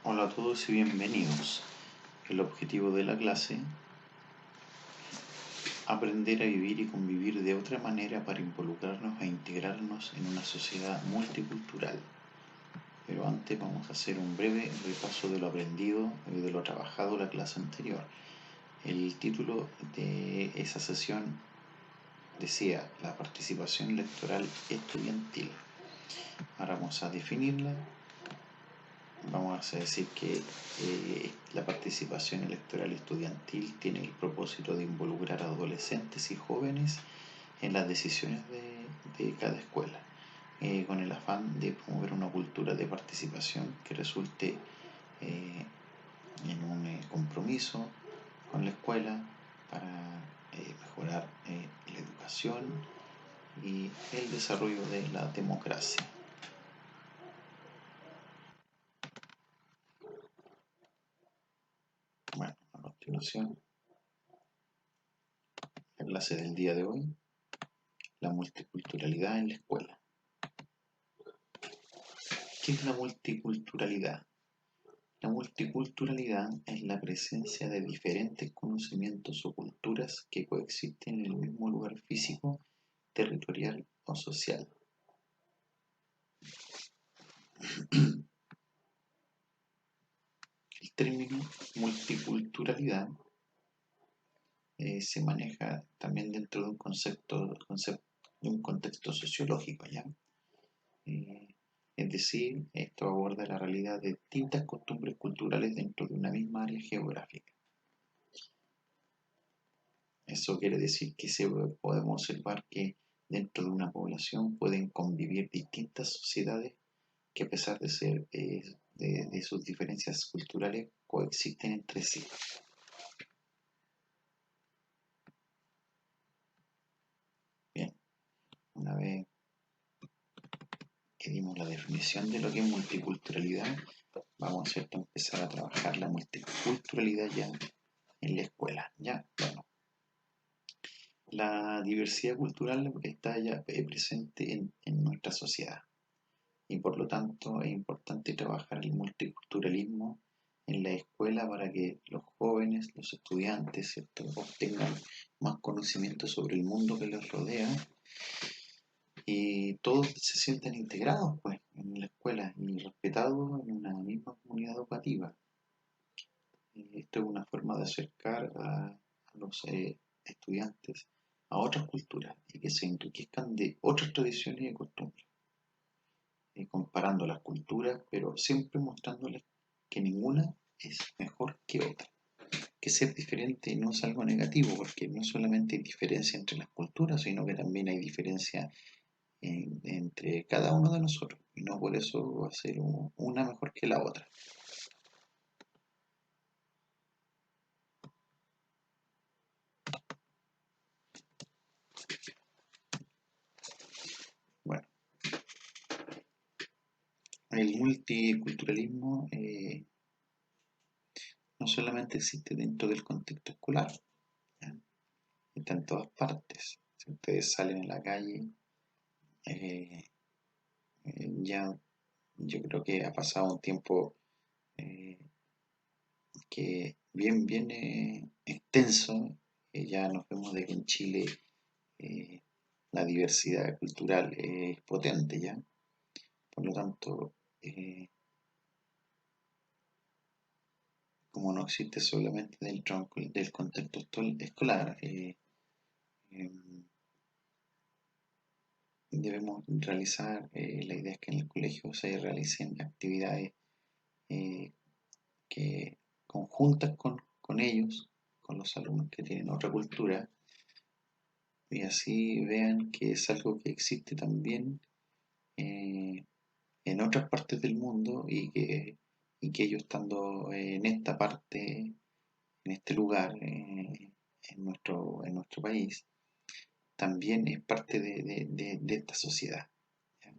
Hola a todos y bienvenidos. El objetivo de la clase: aprender a vivir y convivir de otra manera para involucrarnos e integrarnos en una sociedad multicultural. Pero antes vamos a hacer un breve repaso de lo aprendido y de lo trabajado la clase anterior. El título de esa sesión decía la participación electoral estudiantil. Ahora vamos a definirla. Vamos a decir que la participación electoral estudiantil tiene el propósito de involucrar a adolescentes y jóvenes en las decisiones de cada escuela, con el afán de promover una cultura de participación que resulte en un compromiso con la escuela para mejorar la educación y el desarrollo de la democracia. Bueno, a continuación, la clase del día de hoy: la multiculturalidad en la escuela. ¿Qué es la multiculturalidad? La multiculturalidad es la presencia de diferentes conocimientos o culturas que coexisten en el mismo lugar físico, territorial o social. El término multiculturalidad se maneja también dentro de un contexto sociológico, ¿ya? Es decir, esto aborda la realidad de distintas costumbres culturales dentro de una misma área geográfica. Eso quiere decir que podemos observar que dentro de una población pueden convivir distintas sociedades que, a pesar de ser de sus diferencias culturales, coexisten entre sí. Bien, una vez que dimos la definición de lo que es multiculturalidad, vamos a empezar a trabajar la multiculturalidad ya en la escuela. Ya, bueno. La diversidad cultural está ya presente en nuestra sociedad, y por lo tanto es importante trabajar el multiculturalismo en la escuela para que los jóvenes, los estudiantes, ¿cierto?, obtengan más conocimiento sobre el mundo que los rodea y todos se sientan integrados, pues, en la escuela y respetados en una misma comunidad educativa. Esto es una forma de acercar a los estudiantes a otras culturas y que se enriquezcan de otras tradiciones y costumbres, comparando las culturas, pero siempre mostrándoles que ninguna es mejor que otra. Que ser diferente no es algo negativo, porque no solamente hay diferencia entre las culturas, sino que también hay diferencia entre cada uno de nosotros, y no por eso va a ser una mejor que la otra. Bueno, el multiculturalismo no solamente existe dentro del contexto escolar, ¿ya? Está en todas partes. Si ustedes salen a la calle, eh, ya yo creo que ha pasado un tiempo eh, que bien extenso, ya nos vemos de que en Chile eh, la diversidad cultural es potente, ¿ya? Por lo tanto, como no existe solamente dentro del contexto escolar, debemos realizar, la idea es que en el colegio se realicen actividades eh, que conjuntas con ellos, con los alumnos que tienen otra cultura, y así vean que es algo que existe también eh, en otras partes del mundo y que ellos, estando en esta parte, en este lugar, en nuestro país, también es parte de esta sociedad, ¿ya?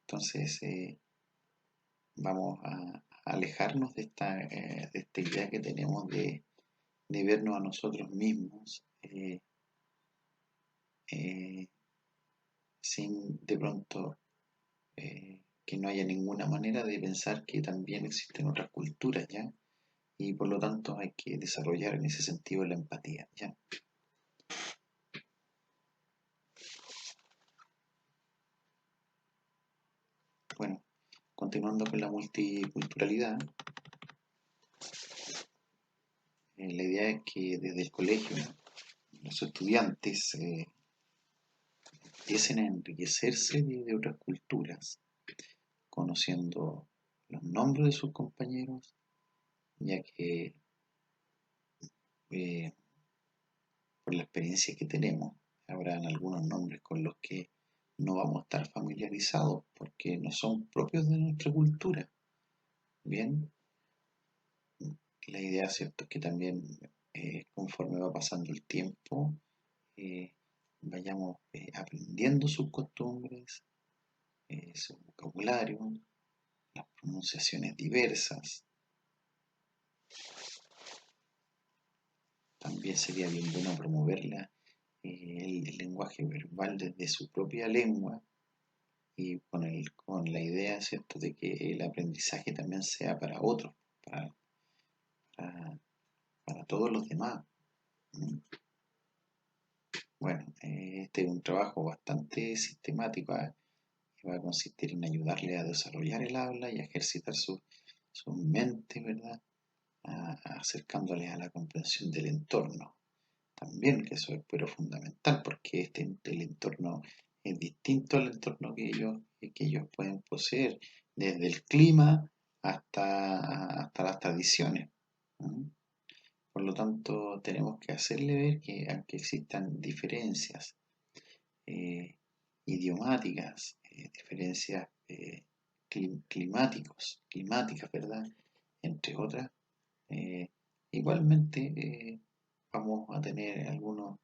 Entonces, vamos a alejarnos de esta idea que tenemos de vernos a nosotros mismos sin de pronto que no haya ninguna manera de pensar que también existen otras culturas, ¿ya? Y por lo tanto hay que desarrollar en ese sentido la empatía, ¿ya? Bueno, continuando con la multiculturalidad, la idea es que desde el colegio los estudiantes empiecen a enriquecerse de otras culturas, conociendo los nombres de sus compañeros, ya que eh, por la experiencia que tenemos, habrán algunos nombres con los que no vamos a estar familiarizados porque no son propios de nuestra cultura. Bien, la idea, ¿cierto?, es que también conforme va pasando el tiempo, eh, vayamos aprendiendo sus costumbres, su vocabulario, las pronunciaciones diversas. También sería bien bueno promover el lenguaje verbal desde su propia lengua y con la idea, ¿cierto?, de que el aprendizaje también sea para otros, para, para, para todos los demás. ¿Mm? Bueno, este es un trabajo bastante sistemático, ¿eh? Que va a consistir en ayudarle a desarrollar el habla y a ejercitar su mente, ¿verdad? Acercándoles a la comprensión del entorno. También, que eso es pero fundamental, porque el entorno es distinto al entorno que ellos pueden poseer, desde el clima hasta las tradiciones. ¿Mm? Por lo tanto, tenemos que hacerle ver que aunque existan diferencias idiomáticas, diferencias climáticas, ¿verdad? Entre otras, eh, igualmente vamos a tener algunos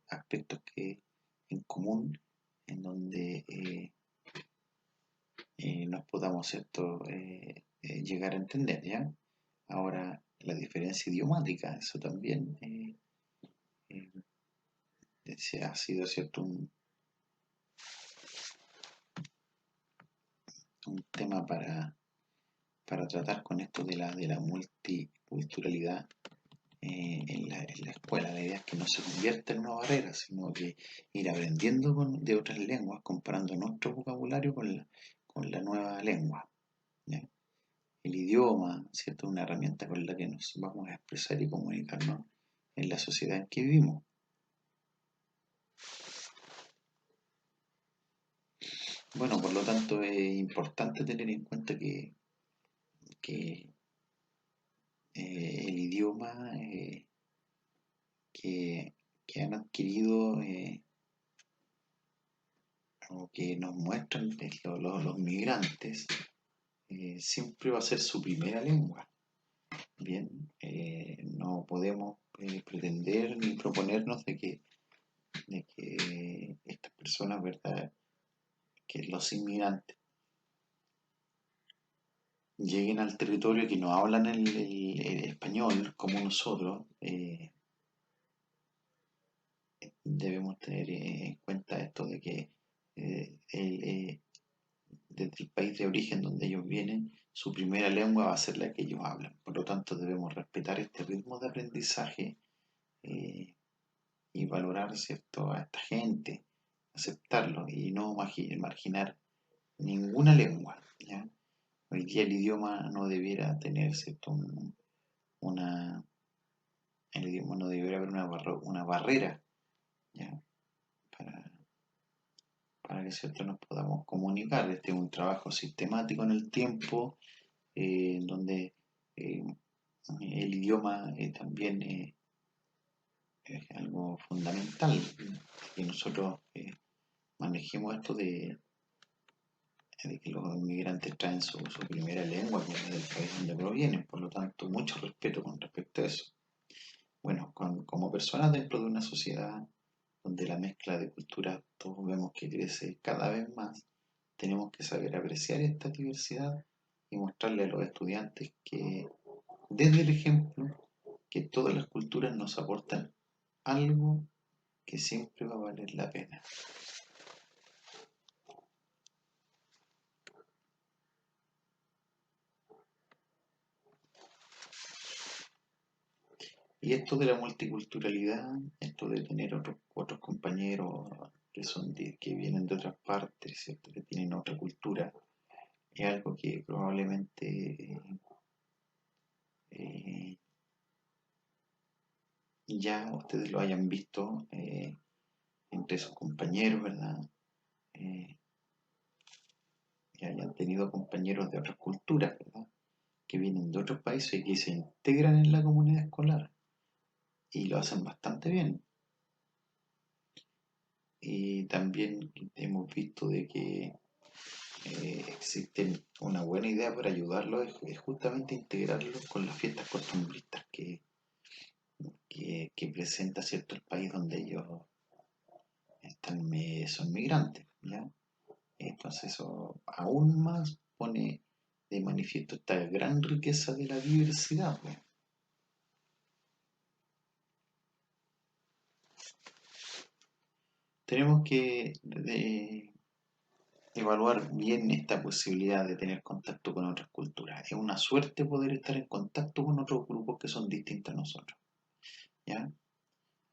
aspectos en común en donde nos podamos llegar a entender, ¿ya? Ahora, la diferencia idiomática, eso también eh, ha sido, ¿cierto?, un tema para tratar con esto de la multiculturalidad en la escuela. La idea es que no se convierta en una barrera, sino que ir aprendiendo de otras lenguas, comparando nuestro vocabulario con la nueva lengua, ¿ya? El idioma, ¿cierto?, es una herramienta con la que nos vamos a expresar y comunicarnos en la sociedad en que vivimos. Bueno, por lo tanto es importante tener en cuenta que el idioma que, que han adquirido o que nos muestran los migrantes siempre va a ser su primera lengua. Bien, no podemos pretender ni proponernos de que estas personas, ¿verdad?, que los inmigrantes lleguen al territorio y que no hablan el español como nosotros. Debemos tener en cuenta esto de que eh, el, eh, desde el país de origen donde ellos vienen, su primera lengua va a ser la que ellos hablan. Por lo tanto, debemos respetar este ritmo de aprendizaje eh, y valorar, ¿cierto?, a esta gente, aceptarlo y no marginar ninguna lengua, ¿ya? Hoy día el idioma no debiera tener, ¿cierto?, una, el idioma no debiera haber una barrera, ¿ya? Para, para que, ¿cierto?, nos podamos comunicar. Este es un trabajo sistemático en el tiempo, donde eh, el idioma también es algo fundamental, que nosotros manejemos esto de que los inmigrantes traen su primera lengua, que es del país donde provienen. Por lo tanto, mucho respeto con respecto a eso. Bueno, como personas dentro de una sociedad donde la mezcla de culturas todos vemos que crece cada vez más, tenemos que saber apreciar esta diversidad y mostrarle a los estudiantes que desde el ejemplo que todas las culturas nos aportan algo que siempre va a valer la pena. Y esto de la multiculturalidad, esto de tener otros compañeros que vienen de otras partes, ¿cierto? Que tienen otra cultura, es algo que probablemente eh, ya ustedes lo hayan visto entre sus compañeros, ¿verdad? Eh, que hayan tenido compañeros de otras culturas, ¿verdad? Que vienen de otros países y que se integran en la comunidad escolar y lo hacen bastante bien. Y también hemos visto de que existe una buena idea para ayudarlos, es justamente integrarlos con las fiestas costumbristas que presenta cierto el país donde ellos son migrantes, ¿ya? Entonces eso aún más pone de manifiesto esta gran riqueza de la diversidad, pues. Tenemos que evaluar bien esta posibilidad de tener contacto con otras culturas. Es una suerte poder estar en contacto con otros grupos que son distintos a nosotros, ¿ya?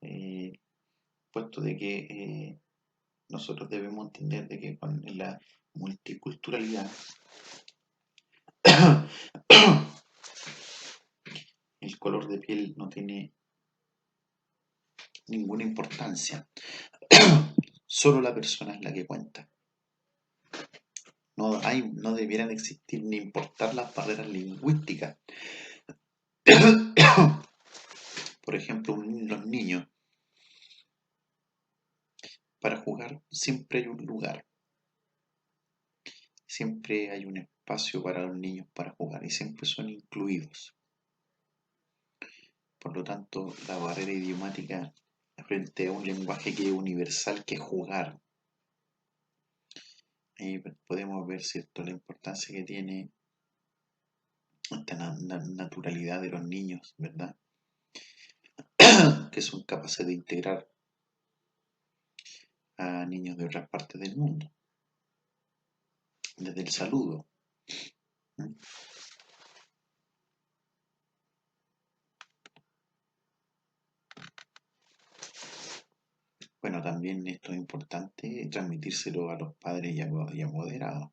Eh, Puesto de que nosotros debemos entender de que con la multiculturalidad el color de piel no tiene ninguna importancia. Solo la persona es la que cuenta. No debieran existir ni importar las barreras lingüísticas. Por ejemplo, los niños, para jugar siempre hay un lugar, siempre hay un espacio para los niños para jugar y siempre son incluidos. Por lo tanto, la barrera idiomática frente a un lenguaje que es universal, que es jugar, ahí podemos ver, ¿cierto?, la importancia que tiene esta naturalidad de los niños, ¿verdad? Que son capaces de integrar a niños de otras partes del mundo, desde el saludo. ¿Mm? Bueno, también esto es importante transmitírselo a los padres y apoderados,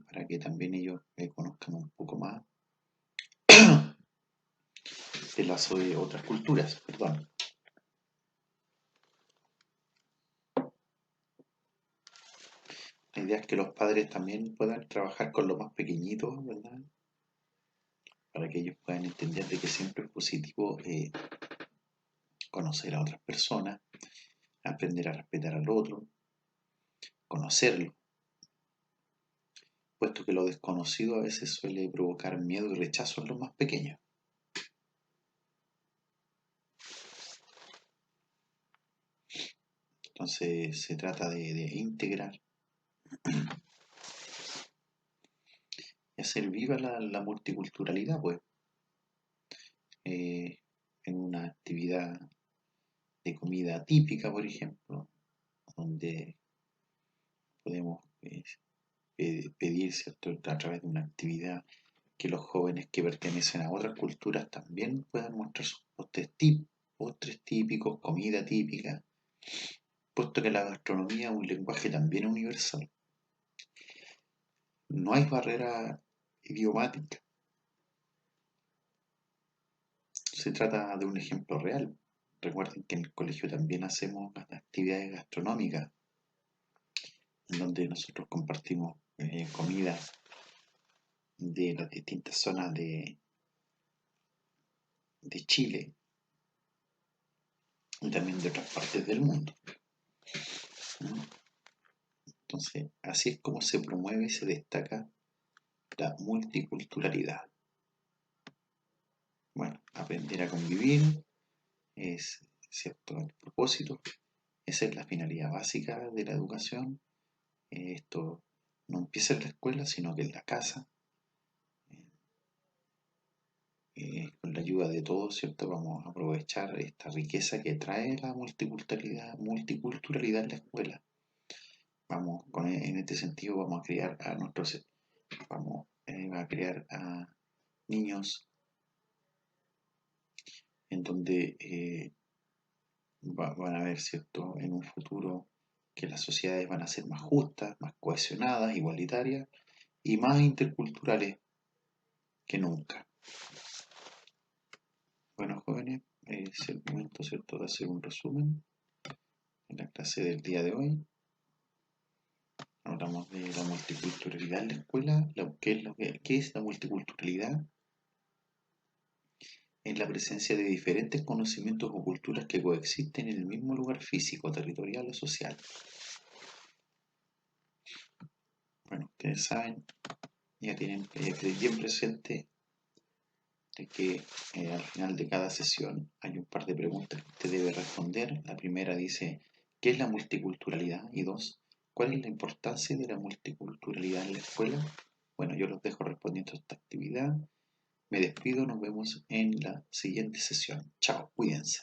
para que también ellos conozcan un poco más de las otras culturas, perdón. La idea es que los padres también puedan trabajar con los más pequeñitos, ¿verdad? Para que ellos puedan entender de que siempre es positivo conocer a otras personas, aprender a respetar al otro, conocerlo, puesto que lo desconocido a veces suele provocar miedo y rechazo en los más pequeños. Entonces se trata de integrar y hacer viva la multiculturalidad, pues, eh, en una actividad de comida típica, por ejemplo, donde podemos pedir, ¿cierto?, a través de una actividad que los jóvenes que pertenecen a otras culturas también puedan mostrar sus postres típicos, comida típica, puesto que la gastronomía es un lenguaje también universal. No hay barrera idiomática. Se trata de un ejemplo real. Recuerden que en el colegio también hacemos actividades gastronómicas, en donde nosotros compartimos comida de las distintas zonas de Chile y también de otras partes del mundo, ¿no? Entonces, así es como se promueve y se destaca la multiculturalidad. Bueno, aprender a convivir es, cierto, el propósito. Esa es la finalidad básica de la educación. Esto no empieza en la escuela, sino que en la casa. Con la ayuda de todos, ¿cierto? Vamos a aprovechar esta riqueza que trae la multiculturalidad en la escuela. En este sentido, vamos a criar a vamos a criar a niños en donde van a ver, ¿cierto?, en un futuro que las sociedades van a ser más justas, más cohesionadas, igualitarias y más interculturales que nunca. Bueno, jóvenes, es el momento, ¿cierto?, de hacer un resumen en la clase del día de hoy. Hablamos de la multiculturalidad en la escuela. ¿Qué es la multiculturalidad? Es la presencia de diferentes conocimientos o culturas que coexisten en el mismo lugar físico, territorial o social. Bueno, ustedes saben, ya tienen bien presente de que al final de cada sesión hay un par de preguntas que usted debe responder. La primera dice, ¿qué es la multiculturalidad? Y dos, ¿cuál es la importancia de la multiculturalidad en la escuela? Bueno, yo los dejo respondiendo a esta actividad. Me despido, nos vemos en la siguiente sesión. Chao, cuídense.